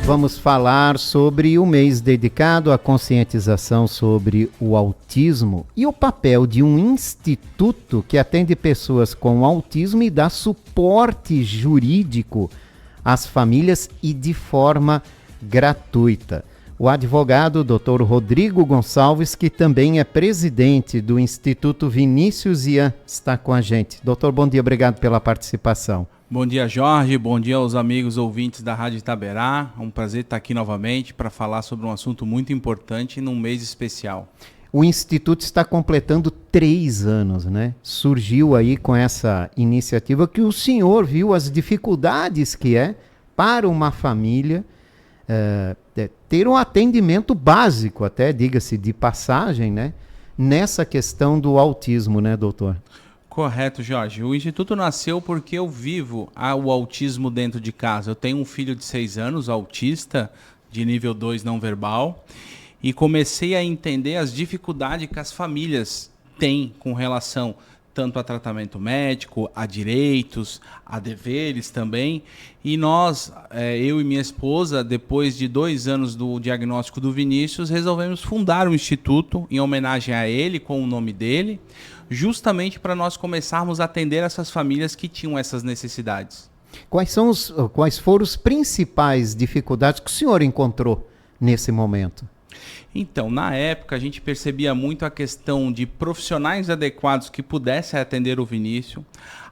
Vamos falar sobre o mês dedicado à conscientização sobre o autismo e o papel de um instituto que atende pessoas com autismo e dá suporte jurídico às famílias e de forma gratuita. O advogado Dr. Rodrigo Gonçalves, que também é presidente do Instituto Vinícius Ian, está com a gente. Doutor, bom dia, obrigado pela participação. Bom dia, Jorge. Bom dia aos amigos ouvintes da Rádio Itaberá. É um prazer estar aqui novamente para falar sobre um assunto muito importante num mês especial. O Instituto está completando 3 anos, né? Surgiu aí com essa iniciativa que o senhor viu as dificuldades que é para uma família ter um atendimento básico, até diga-se de passagem, né? Nessa questão do autismo, né, doutor? Correto, Jorge. O Instituto nasceu porque eu vivo o autismo dentro de casa. Eu tenho um filho de 6 anos, autista, de nível 2 não verbal, e comecei a entender as dificuldades que as famílias têm com relação tanto a tratamento médico, a direitos, a deveres também. E nós, eu e minha esposa, depois de 2 anos do diagnóstico do Vinícius, resolvemos fundar um instituto em homenagem a ele, com o nome dele, justamente para nós começarmos a atender essas famílias que tinham essas necessidades. Quais foram as principais dificuldades que o senhor encontrou nesse momento? Então, na época, a gente percebia muito a questão de profissionais adequados que pudessem atender o Vinícius,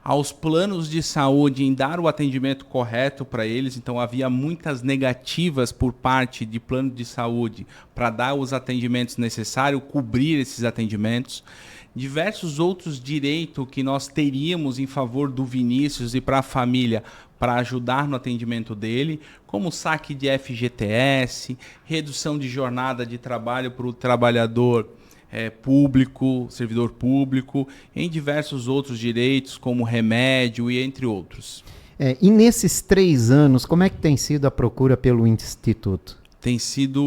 aos planos de saúde em dar o atendimento correto para eles. Então, havia muitas negativas por parte de plano de saúde para dar os atendimentos necessários, cobrir esses atendimentos. Diversos outros direitos que nós teríamos em favor do Vinícius e para a família para ajudar no atendimento dele, como saque de FGTS, redução de jornada de trabalho para o trabalhador público, servidor público, em diversos outros direitos, como remédio e entre outros. E nesses 3 anos, como é que tem sido a procura pelo Instituto? Tem sido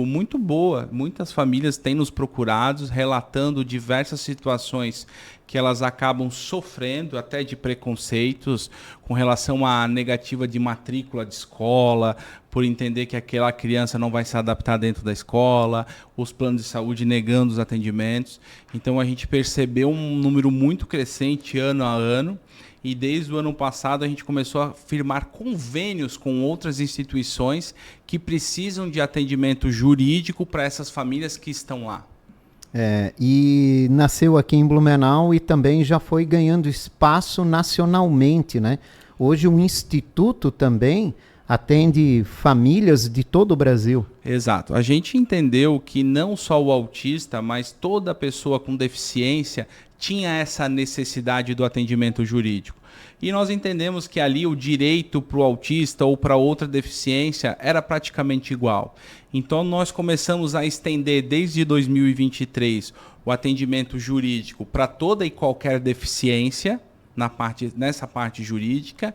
muito boa. Muitas famílias têm nos procurado, relatando diversas situações que elas acabam sofrendo, até de preconceitos, com relação à negativa de matrícula de escola, por entender que aquela criança não vai se adaptar dentro da escola, os planos de saúde negando os atendimentos. Então a gente percebeu um número muito crescente ano a ano. E desde o ano passado a gente começou a firmar convênios com outras instituições que precisam de atendimento jurídico para essas famílias que estão lá. E nasceu aqui em Blumenau e também já foi ganhando espaço nacionalmente, né? Hoje o Instituto também atende famílias de todo o Brasil. Exato. A gente entendeu que não só o autista, mas toda pessoa com deficiência tinha essa necessidade do atendimento jurídico. E nós entendemos que ali o direito para o autista ou para outra deficiência era praticamente igual. Então nós começamos a estender desde 2023 o atendimento jurídico para toda e qualquer deficiência, nessa parte jurídica,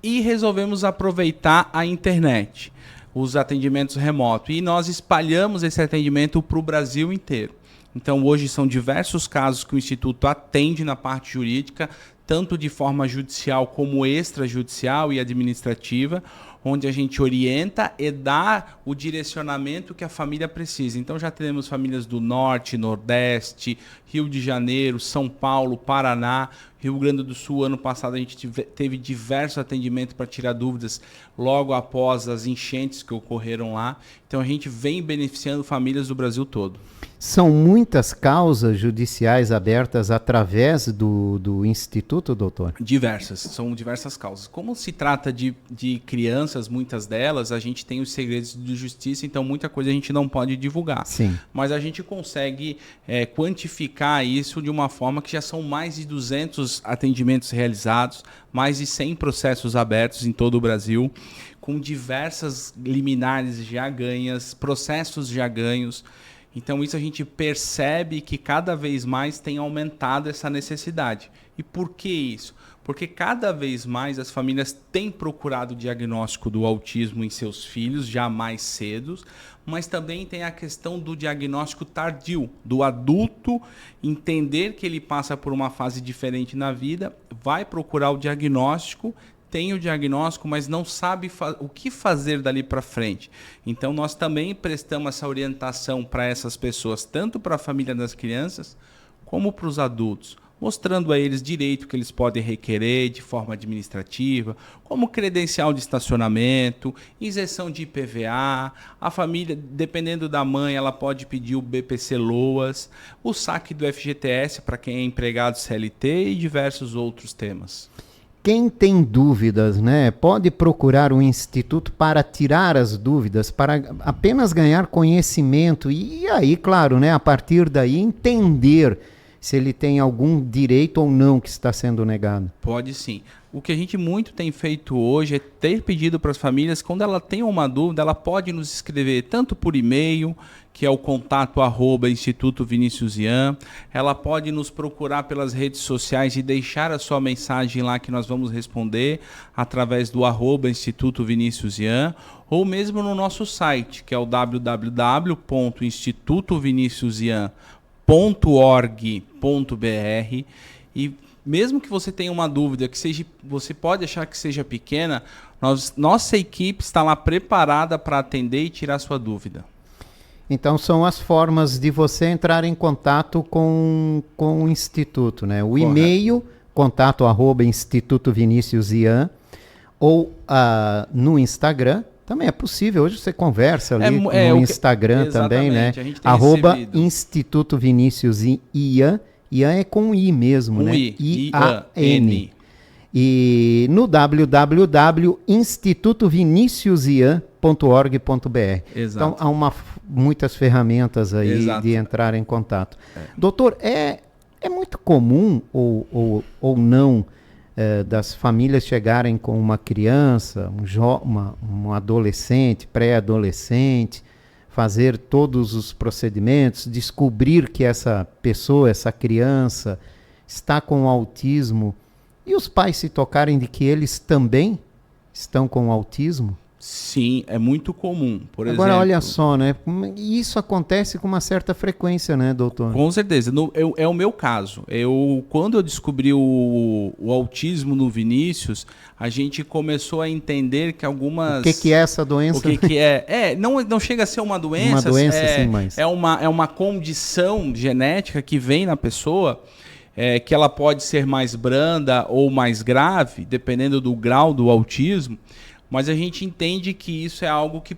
e resolvemos aproveitar a internet, os atendimentos remotos. E nós espalhamos esse atendimento para o Brasil inteiro. Então, hoje são diversos casos que o Instituto atende na parte jurídica, tanto de forma judicial como extrajudicial e administrativa, onde a gente orienta e dá o direcionamento que a família precisa. Então, já teremos famílias do Norte, Nordeste, Rio de Janeiro, São Paulo, Paraná, Rio Grande do Sul. Ano passado a gente teve diversos atendimentos para tirar dúvidas logo após as enchentes que ocorreram lá. Então, a gente vem beneficiando famílias do Brasil todo. São muitas causas judiciais abertas através do Instituto, doutor? São diversas causas. Como se trata de crianças, muitas delas, a gente tem os segredos de justiça, então muita coisa a gente não pode divulgar. Sim. Mas a gente consegue quantificar isso de uma forma que já são mais de 200 atendimentos realizados, mais de 100 processos abertos em todo o Brasil, com diversas liminares já ganhas, processos já ganhos. Então isso a gente percebe que cada vez mais tem aumentado essa necessidade. E por que isso? Porque cada vez mais as famílias têm procurado o diagnóstico do autismo em seus filhos, já mais cedo, mas também tem a questão do diagnóstico tardio, do adulto entender que ele passa por uma fase diferente na vida, vai procurar o diagnóstico, tem o diagnóstico, mas não sabe o que fazer dali para frente. Então, nós também prestamos essa orientação para essas pessoas, tanto para a família das crianças, como para os adultos, mostrando a eles direito que eles podem requerer de forma administrativa, como credencial de estacionamento, isenção de IPVA, a família, dependendo da mãe, ela pode pedir o BPC-LOAS, o saque do FGTS para quem é empregado CLT e diversos outros temas. Quem tem dúvidas, né, pode procurar o Instituto para tirar as dúvidas, para apenas ganhar conhecimento e aí, claro, né, a partir daí entender se ele tem algum direito ou não que está sendo negado. Pode sim. O que a gente muito tem feito hoje é ter pedido para as famílias, quando ela tem uma dúvida, ela pode nos escrever tanto por e-mail, que é o contato@Instituto Vinícius Ian, ela pode nos procurar pelas redes sociais e deixar a sua mensagem lá que nós vamos responder através do @Instituto Vinícius Ian, ou mesmo no nosso site, que é o www.institutoviniciusian.org.br, e mesmo que você tenha uma dúvida que seja, você pode achar que seja pequena, nossa equipe está lá preparada para atender e tirar sua dúvida. Então são as formas de você entrar em contato com o Instituto, né? O e-mail, contato@Instituto Vinícius Ian, ou no Instagram. Também é possível, hoje você conversa ali no Instagram também, né? @Instituto Vinícius Ian. Ian é com I mesmo, né? I-A-N. E no www.institutoviniciusian.org.br. Então há muitas ferramentas aí de entrar em contato. Doutor, é muito comum ou não das famílias chegarem com uma criança, um adolescente, pré-adolescente, fazer todos os procedimentos, descobrir que essa pessoa, essa criança, está com autismo, e os pais se tocarem de que eles também estão com autismo? Sim, é muito comum. Agora, olha só, né? Isso acontece com uma certa frequência, né, doutor? Com certeza. É o meu caso. Quando eu descobri o autismo no Vinícius, a gente começou a entender que algumas... O que é essa doença? O que é? Não chega a ser uma doença. Uma doença, sim, mas... É uma condição genética que vem na pessoa, que ela pode ser mais branda ou mais grave, dependendo do grau do autismo. Mas a gente entende que isso é algo que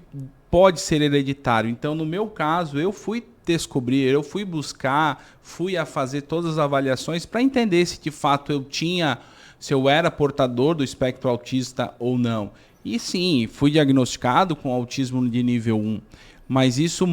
pode ser hereditário. Então, no meu caso, eu fui descobrir, eu fui buscar, fui a fazer todas as avaliações para entender se de fato se eu era portador do espectro autista ou não. E sim, fui diagnosticado com autismo de nível 1. Mas isso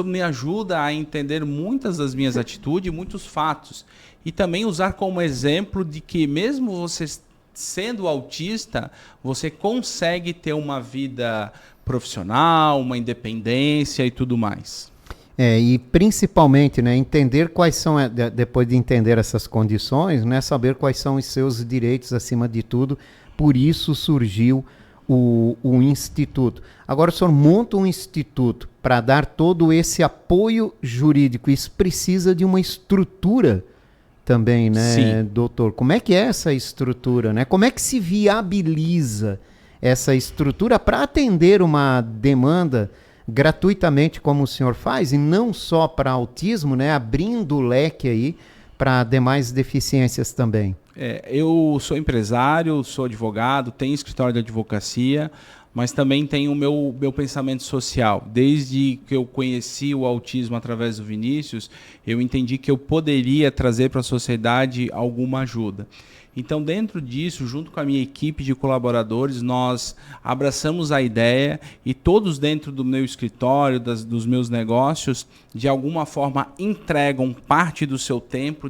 me ajuda a entender muitas das minhas atitudes, muitos fatos. E também usar como exemplo de que mesmo você sendo autista, você consegue ter uma vida profissional, uma independência e tudo mais. E principalmente, né, entender quais são, depois de entender essas condições, né, saber quais são os seus direitos acima de tudo. Por isso surgiu o Instituto. Agora o senhor monta um instituto para dar todo esse apoio jurídico. Isso precisa de uma estrutura também, né, sim, doutor? Como é que é essa estrutura, né? Como é que se viabiliza essa estrutura para atender uma demanda gratuitamente, como o senhor faz, e não só para autismo, né? Abrindo o leque aí para demais deficiências também. Eu sou empresário, sou advogado, tenho escritório de advocacia, mas também tenho o meu pensamento social. Desde que eu conheci o autismo através do Vinícius, eu entendi que eu poderia trazer para a sociedade alguma ajuda. Então, dentro disso, junto com a minha equipe de colaboradores, nós abraçamos a ideia e todos dentro do meu escritório, dos meus negócios, de alguma forma entregam parte do seu tempo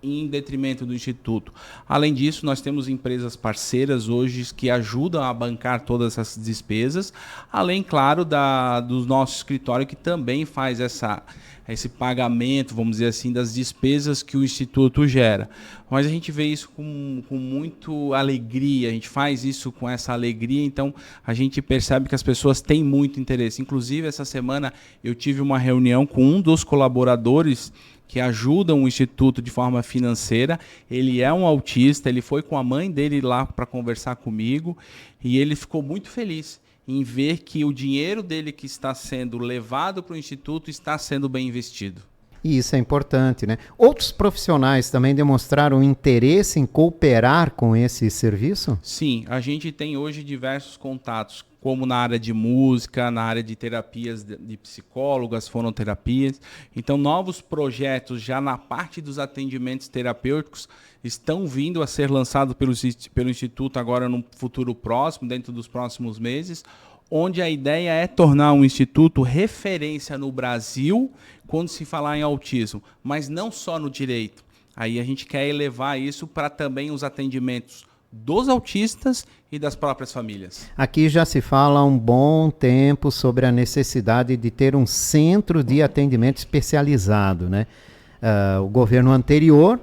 em detrimento do Instituto. Além disso, nós temos empresas parceiras hoje que ajudam a bancar todas essas despesas, além, claro, do nosso escritório que também faz esse pagamento, vamos dizer assim, das despesas que o Instituto gera. Mas a gente vê isso com muita alegria, a gente faz isso com essa alegria, então a gente percebe que as pessoas têm muito interesse. Inclusive, essa semana eu tive uma reunião com um dos colaboradores que ajudam o Instituto de forma financeira. Ele é um autista, ele foi com a mãe dele lá para conversar comigo e ele ficou muito feliz em ver que o dinheiro dele que está sendo levado para o Instituto está sendo bem investido. E isso é importante, né? Outros profissionais também demonstraram interesse em cooperar com esse serviço? Sim, a gente tem hoje diversos contatos, como na área de música, na área de terapias de psicólogas, fonoterapias. Então, novos projetos já na parte dos atendimentos terapêuticos estão vindo a ser lançados pelo Instituto agora no futuro próximo, dentro dos próximos meses, onde a ideia é tornar um instituto referência no Brasil quando se falar em autismo, mas não só no direito. Aí a gente quer elevar isso para também os atendimentos dos autistas e das próprias famílias. Aqui já se fala há um bom tempo sobre a necessidade de ter um centro de atendimento especializado, né? O governo anterior,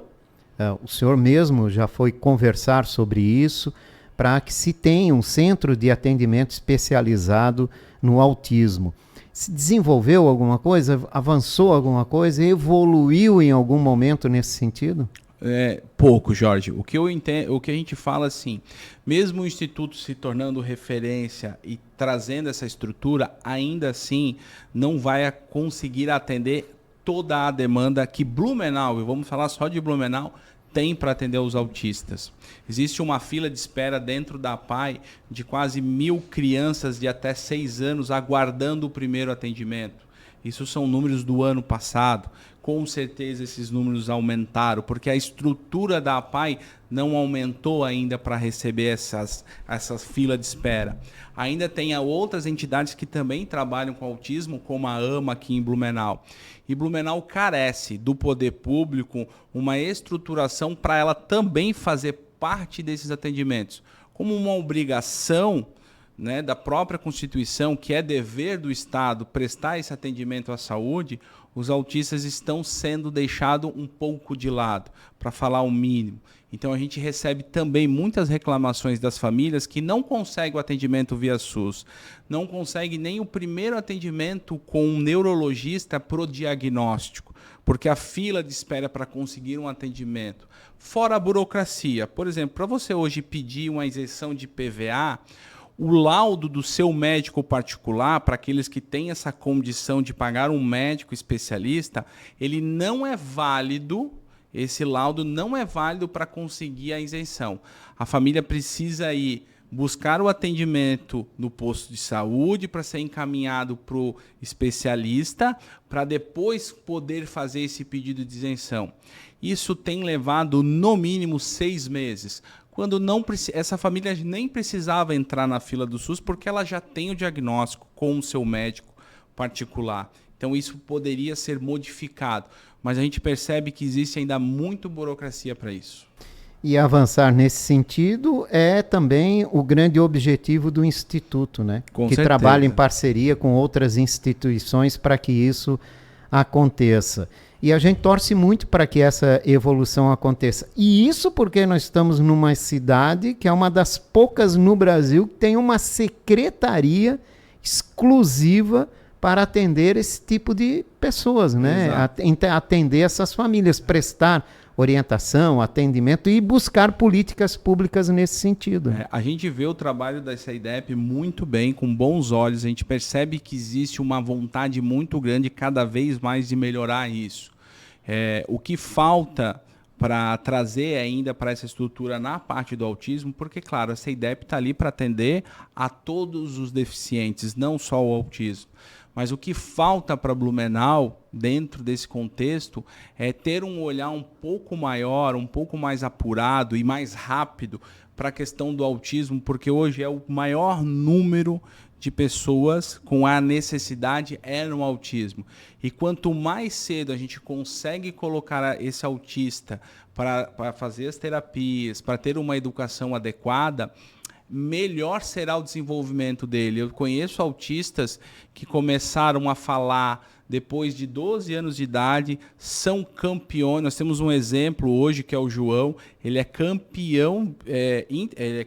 o senhor mesmo já foi conversar sobre isso, para que se tenha um centro de atendimento especializado no autismo. Se desenvolveu alguma coisa? Avançou alguma coisa? Evoluiu em algum momento nesse sentido? Pouco, Jorge. O que eu entendo, o que a gente fala assim, mesmo o Instituto se tornando referência e trazendo essa estrutura, ainda assim não vai conseguir atender toda a demanda que Blumenau, e vamos falar só de Blumenau, tem para atender os autistas. Existe uma fila de espera dentro da APAE de quase 1.000 crianças de até 6 anos aguardando o primeiro atendimento. Isso são números do ano passado. Com certeza esses números aumentaram, porque a estrutura da APAE não aumentou ainda para receber essa fila de espera. Ainda tem outras entidades que também trabalham com autismo, como a AMA aqui em Blumenau. E Blumenau carece do poder público uma estruturação para ela também fazer parte desses atendimentos. Como uma obrigação, né, da própria Constituição, que é dever do Estado prestar esse atendimento à saúde, os autistas estão sendo deixados um pouco de lado, para falar o mínimo. Então a gente recebe também muitas reclamações das famílias que não conseguem o atendimento via SUS, não conseguem nem o primeiro atendimento com um neurologista para o diagnóstico, porque a fila de espera para conseguir um atendimento. Fora a burocracia, por exemplo, para você hoje pedir uma isenção de PVA, o laudo do seu médico particular, para aqueles que têm essa condição de pagar um médico especialista, ele não é válido, esse laudo não é válido para conseguir a isenção. A família precisa ir buscar o atendimento no posto de saúde para ser encaminhado para o especialista, para depois poder fazer esse pedido de isenção. Isso tem levado no mínimo 6 meses. Quando essa família nem precisava entrar na fila do SUS porque ela já tem o diagnóstico com o seu médico particular. Então isso poderia ser modificado, mas a gente percebe que existe ainda muita burocracia para isso. E avançar nesse sentido é também o grande objetivo do Instituto, né? Com que certeza. trabalha em parceria com outras instituições para que isso aconteça. E a gente torce muito para que essa evolução aconteça. E isso porque nós estamos numa cidade que é uma das poucas no Brasil que tem uma secretaria exclusiva para atender esse tipo de pessoas, né? Atender essas famílias, prestar orientação, atendimento e buscar políticas públicas nesse sentido. A gente vê o trabalho da SAIDEP muito bem, com bons olhos. A gente percebe que existe uma vontade muito grande cada vez mais de melhorar isso. O que falta para trazer ainda para essa estrutura na parte do autismo, porque, claro, a SAIDEP está ali para atender a todos os deficientes, não só o autismo. Mas o que falta para Blumenau, dentro desse contexto, é ter um olhar um pouco maior, um pouco mais apurado e mais rápido para a questão do autismo, porque hoje é o maior número de pessoas com a necessidade no autismo. E quanto mais cedo a gente consegue colocar esse autista para fazer as terapias, para ter uma educação adequada, melhor será o desenvolvimento dele. Eu conheço autistas que começaram a falar depois de 12 anos de idade, são campeões. Nós temos um exemplo hoje que é o João, ele é campeão,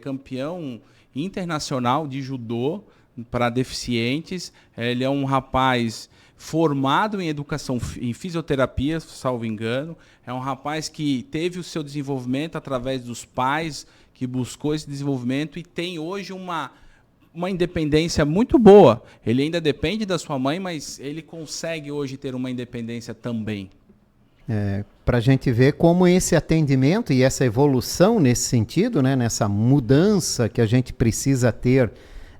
campeão internacional de judô para deficientes. Ele é um rapaz formado em educação, em fisioterapia, salvo engano. É um rapaz que teve o seu desenvolvimento através dos pais, que buscou esse desenvolvimento e tem hoje uma independência muito boa. Ele ainda depende da sua mãe, mas ele consegue hoje ter uma independência também. Para a gente ver como esse atendimento e essa evolução nesse sentido, né, nessa mudança que a gente precisa ter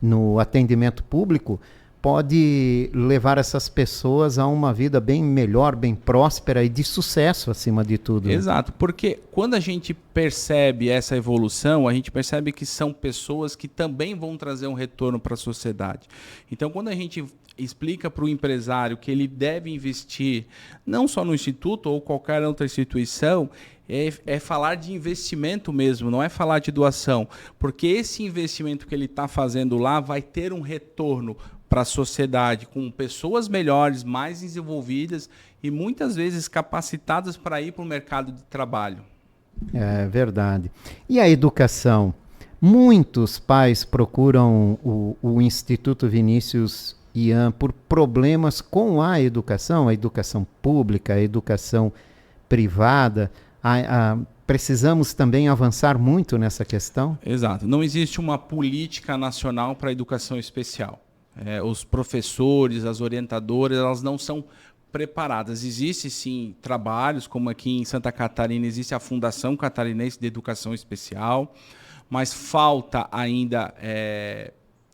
no atendimento público, pode levar essas pessoas a uma vida bem melhor, bem próspera e de sucesso acima de tudo. Exato, porque quando a gente percebe essa evolução, a gente percebe que são pessoas que também vão trazer um retorno para a sociedade. Então, quando a gente explica para o empresário que ele deve investir não só no instituto ou qualquer outra instituição, é falar de investimento mesmo, não é falar de doação, porque esse investimento que ele está fazendo lá vai ter um retorno para a sociedade, com pessoas melhores, mais desenvolvidas e muitas vezes capacitadas para ir para o mercado de trabalho. É verdade. E a educação? Muitos pais procuram o Instituto Vinícius Ian por problemas com a educação pública, a educação privada. Precisamos também avançar muito nessa questão? Exato. Não existe uma política nacional para a educação especial. Os professores, as orientadoras, elas não são preparadas. Existem, sim, trabalhos, como aqui em Santa Catarina existe a Fundação Catarinense de Educação Especial, mas falta ainda,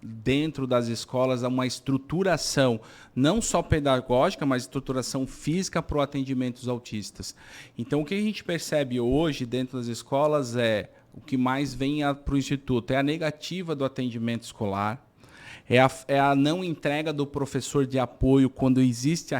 dentro das escolas, uma estruturação, não só pedagógica, mas estruturação física para o atendimento dos autistas. Então, o que a gente percebe hoje dentro das escolas o que mais vem para o Instituto, é a negativa do atendimento escolar, é a não entrega do professor de apoio quando existe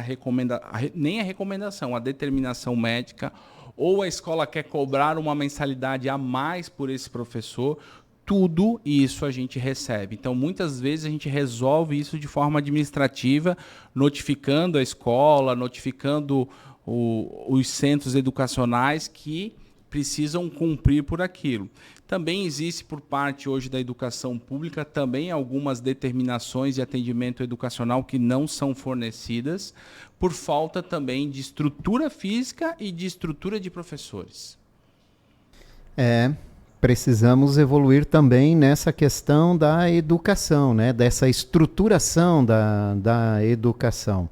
nem a recomendação, a determinação médica, ou a escola quer cobrar uma mensalidade a mais por esse professor. Tudo isso a gente recebe. Então, muitas vezes a gente resolve isso de forma administrativa, notificando a escola, notificando os centros educacionais que precisam cumprir por aquilo. Também existe por parte hoje da educação pública também algumas determinações de atendimento educacional que não são fornecidas por falta também de estrutura física e de estrutura de professores. Precisamos evoluir também nessa questão da educação, né? Dessa estruturação da educação.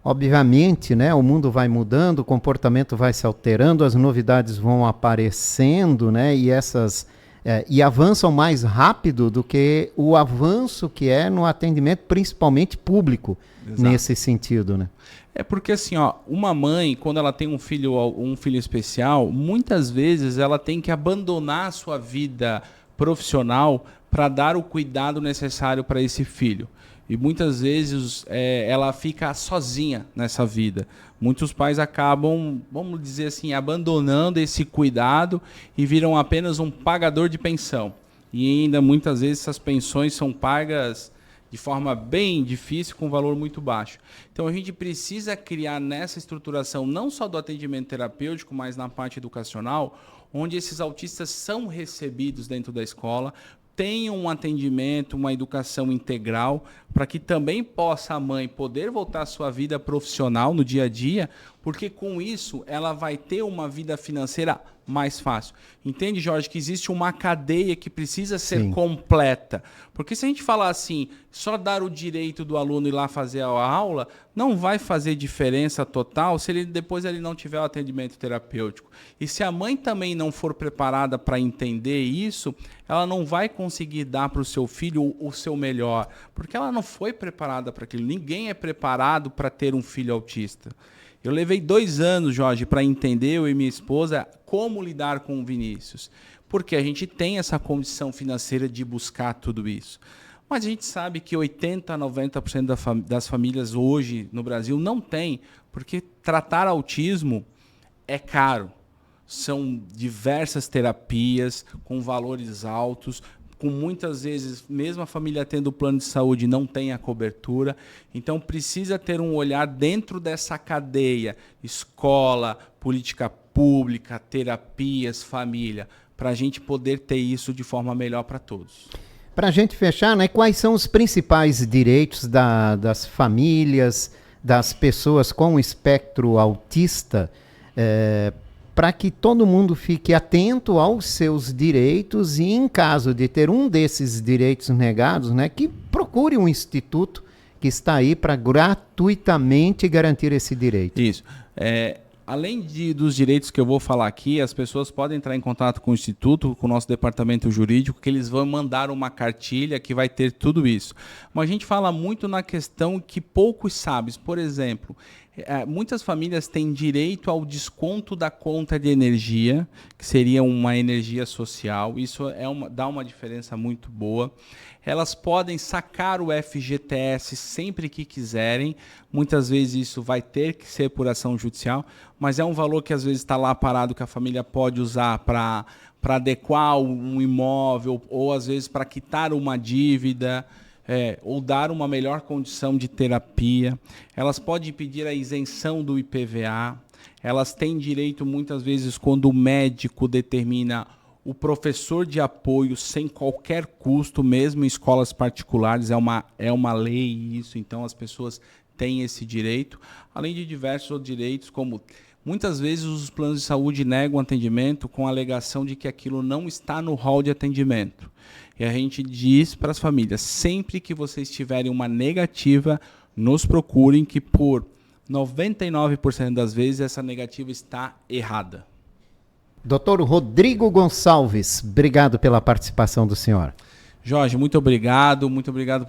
Obviamente, né, o mundo vai mudando, o comportamento vai se alterando, as novidades vão aparecendo, né, e avançam mais rápido do que o avanço que é no atendimento, principalmente público. Exato. Nesse sentido, né? Porque assim, uma mãe, quando ela tem um filho especial, muitas vezes ela tem que abandonar a sua vida profissional para dar o cuidado necessário para esse filho. E muitas vezes ela fica sozinha nessa vida. Muitos pais acabam, vamos dizer assim, abandonando esse cuidado e viram apenas um pagador de pensão. E ainda muitas vezes essas pensões são pagas de forma bem difícil, com valor muito baixo. Então a gente precisa criar nessa estruturação, não só do atendimento terapêutico, mas na parte educacional, onde esses autistas são recebidos dentro da escola, tenham um atendimento, uma educação integral, para que também possa a mãe poder voltar à sua vida profissional no dia a dia, porque com isso ela vai ter uma vida financeira mais fácil. Entende, Jorge, que existe uma cadeia que precisa ser Sim. completa. Porque se a gente falar assim, só dar o direito do aluno ir lá fazer a aula, não vai fazer diferença total se depois ele não tiver o atendimento terapêutico. E se a mãe também não for preparada para entender isso, ela não vai conseguir dar para o seu filho o seu melhor, porque ela não foi preparada para aquilo. Ninguém é preparado para ter um filho autista. Eu levei 2 anos, Jorge, para entender, eu e minha esposa, como lidar com o Vinícius. Porque a gente tem essa condição financeira de buscar tudo isso. Mas a gente sabe que 80% a 90% das famílias hoje no Brasil não tem, porque tratar autismo é caro. São diversas terapias com valores altos, com muitas vezes, mesmo a família tendo plano de saúde, não tem a cobertura. Então, precisa ter um olhar dentro dessa cadeia, escola, política pública, terapias, família, para a gente poder ter isso de forma melhor para todos. Para a gente fechar, né, quais são os principais direitos das famílias, das pessoas com espectro autista, para que todo mundo fique atento aos seus direitos e, em caso de ter um desses direitos negados, né, que procure um instituto que está aí para gratuitamente garantir esse direito. Isso. Além dos direitos que eu vou falar aqui, as pessoas podem entrar em contato com o Instituto, com o nosso departamento jurídico, que eles vão mandar uma cartilha que vai ter tudo isso. Mas a gente fala muito na questão que poucos sabem. Por exemplo, muitas famílias têm direito ao desconto da conta de energia, que seria uma energia social. Isso dá uma diferença muito boa. Elas podem sacar o FGTS sempre que quiserem. Muitas vezes isso vai ter que ser por ação judicial, mas é um valor que às vezes está lá parado que a família pode usar para adequar um imóvel ou às vezes para quitar uma dívida. Ou dar uma melhor condição de terapia. Elas podem pedir a isenção do IPVA. Elas têm direito, muitas vezes, quando o médico determina o professor de apoio sem qualquer custo, mesmo em escolas particulares, é uma lei isso, então as pessoas têm esse direito, além de diversos outros direitos, como muitas vezes os planos de saúde negam atendimento com a alegação de que aquilo não está no rol de atendimento. E a gente diz para as famílias, sempre que vocês tiverem uma negativa, nos procurem, que por 99% das vezes essa negativa está errada. Dr. Rodrigo Gonçalves, obrigado pela participação do senhor. Jorge, muito obrigado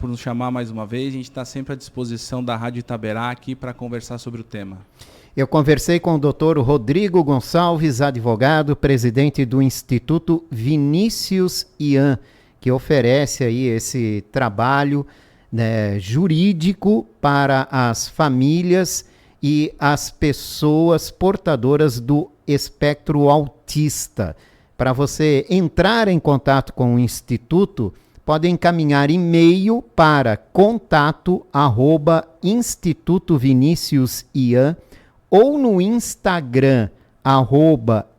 por nos chamar mais uma vez. A gente está sempre à disposição da Rádio Itaberá aqui para conversar sobre o tema. Eu conversei com o Dr. Rodrigo Gonçalves, advogado, presidente do Instituto Vinícius Ian, que oferece aí esse trabalho, né, jurídico para as famílias e as pessoas portadoras do espectro autista. Para você entrar em contato com o Instituto, pode encaminhar e-mail para contato@institutoviniciusian ou no Instagram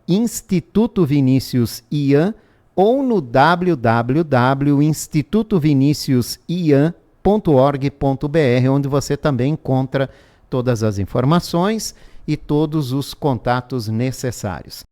@institutoviniciusian ou no www.institutoviniciusian.org.br, onde você também encontra todas as informações e todos os contatos necessários.